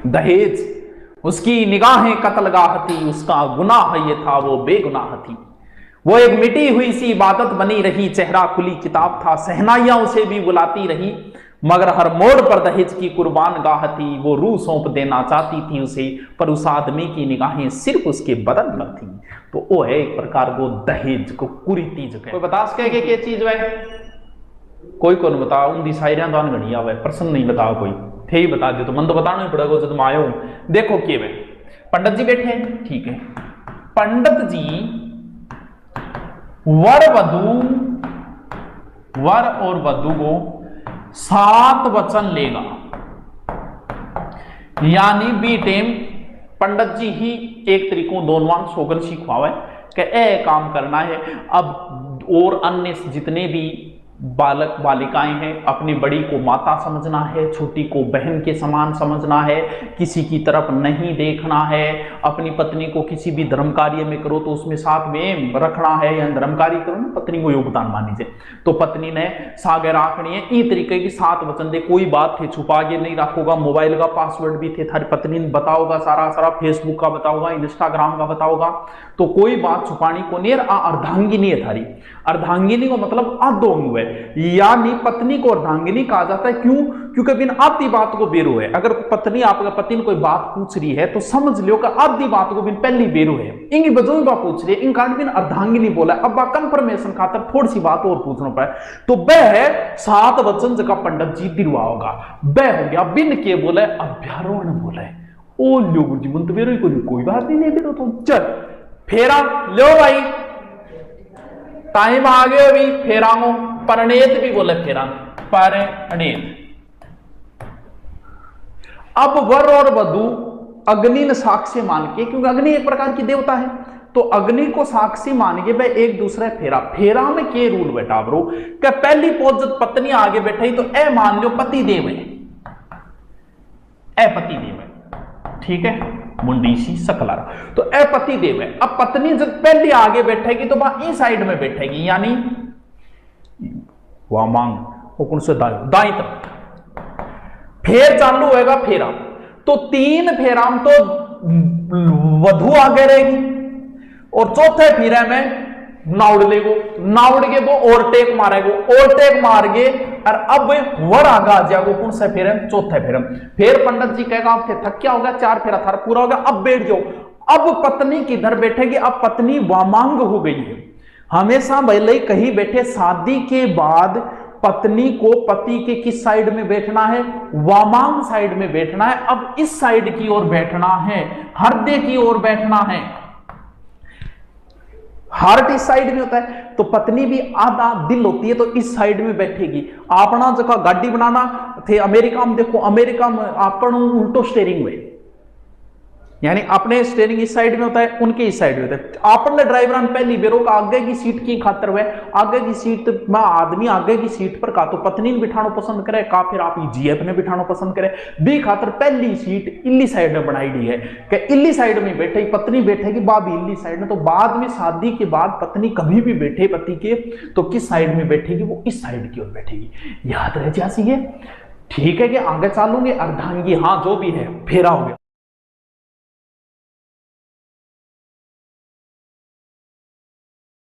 दहेज, उसकी निगाहें कत्लगाह थी, उसका गुनाह ये था वो बेगुनाह थी। वो एक मिटी हुई सी इबादत बनी रही, चेहरा खुली किताब था, सहनाइयां उसे भी बुलाती रही, मगर हर मोड़ पर दहेज की कुर्बान गाह थी। वो रूह सौंप देना चाहती थी उसे, पर उस आदमी की निगाहें सिर्फ उसके बदन पर थी। तो वो है एक प्रकार को दहेज को कुरीति जो कोई बता सके कि क्या चीज है? कोई को नहीं बता, उन शायरियां दान घड़िया हुआ प्रश्न नहीं बता कोई थे ही बता दे तो मन तो बताना ही पड़ेगा जब तुम आयो। देखो के वे पंडित जी बैठे हैं, ठीक है, पंडित जी वर और वधु को 7 वचन लेगा, यानी बी टेम पंडित जी ही एक तरीकों दोनवान सोगन सिखवावे कि ए काम करना है। अब और अन्य जितने भी बालक बालिकाएं हैं, अपनी बड़ी को माता समझना है, छोटी को बहन के समान समझना है, किसी की तरफ नहीं देखना है, अपनी पत्नी को किसी भी धर्म कार्य में करो तो उसमें साथ में रखना है, या धर्म कार्य करो ना पत्नी को योगदान मानी जाए, तो पत्नी ने सागे राखनी है। ई तरीके की 7 वचन दे, कोई बात थे छुपा के नहीं रखोगा, मोबाइल का पासवर्ड भी थे थारी पत्नी ने बताओगा, सारा फेसबुक का बताओगा, इंस्टाग्राम का बताओगा, तो कोई बात छुपानी को नहीं। अर्धांगिनी है थारी, अर्धांगिनी को मतलब अधोंग है, यानी पत्नी को अर्धांगिनी कहा जाता है। क्यों? क्योंकि बिन आधी बात को बेरो है। अगर पत्नी आपका पति ने कोई बात पूछ रही है तो समझ लो कि आधी बात को बिन पहली बेरो है, इंगी बजों बात पूछ रही है, इन कारण बिन अर्धांगिनी बोला। अब कंफर्मेशन खातर थोड़ी सी बात और पूछना पड़े, तो वह है 7 वचन जगह पंडित जी दिलवा होगा, वह हो गया बिन के बोले अभ्यारोहण बोले। ओ लोग जी मन तो बेरो ही कोई बात नहीं बेरो, तो चल फेरा लो भाई, टाइम आ गया अभी फेरा हो, परनेत भी बोले फेरा, परनेत। अब वर और वधु अग्नि ने साक्षी मान के, क्योंकि अग्नि एक प्रकार की देवता है, तो अग्नि को साक्षी मान के वह एक दूसरे फेरा में के रूल बैठा ब्रो कि पहली पोज जब पत्नी आगे बैठे तो ए मान लो पति देव है, ए पति देव है, ठीक है, मुंडी सी सकला, तो ए पति देव है। अब पत्नी जब पहली आगे बैठेगी तो वहां इस साइड में बैठेगी, यानी वहां मांग हुकुम से दाई तरफ, फेर चालू होएगा फेरा, तो 3 फेरा में तो वधु आगे रहेगी, और चौथे फेरे में नावड़ले को, नावड़गे वो ओवरटेक मारेगो, ओवरटेक मार गए, और अब वर आगा आ जाएगा कौन से फेरे? चौथे फेरे। फिर पंडित जी कहेगा आप थक क्या हो गया, 4 फेरा थारा पूरा हो गया, अब बैठ जाओ। अब पत्नी किधर बैठेगी? अब पत्नी वामांग हो गई है। हमेशा भले कहीं बैठे, शादी के बाद पत्नी को पति के किस साइड में बैठना है? वामांग साइड में बैठना है। अब इस साइड की ओर बैठना है, हृदय की ओर बैठना है, हार्ट इस साइड में होता है, तो पत्नी भी आधा दिल होती है तो इस साइड में बैठेगी। अपना जगह गाड़ी बनाना थे अमेरिका में, देखो अमेरिका में अपन उल्टो स्टेयरिंग हुए, यानी अपने स्टेयरिंग इस साइड में होता है, उनके इस साइड में होता है। आपने ड्राइवर पहली बेरो का आगे की सीट की खातर हुए, आगे की सीट में आदमी आगे की सीट पर का तो पत्नी ने बिठाना पसंद करे, का फिर आप जीएफ ने बिठाना पसंद करे, बी खातर पहली सीट इल्ली साइड में बनाई दी है कि इल्ली साइड में बैठे पत्नी बैठेगी, बाबी इल्ली साइड में। तो बाद में शादी के बाद पत्नी कभी भी बैठे पति के तो किस साइड में बैठेगी? वो इस साइड की ओर बैठेगी, याद रह जासी है, ठीक है कि आगे चालूंगे अर्धांगी, हाँ जो भी है फेरा हो गया।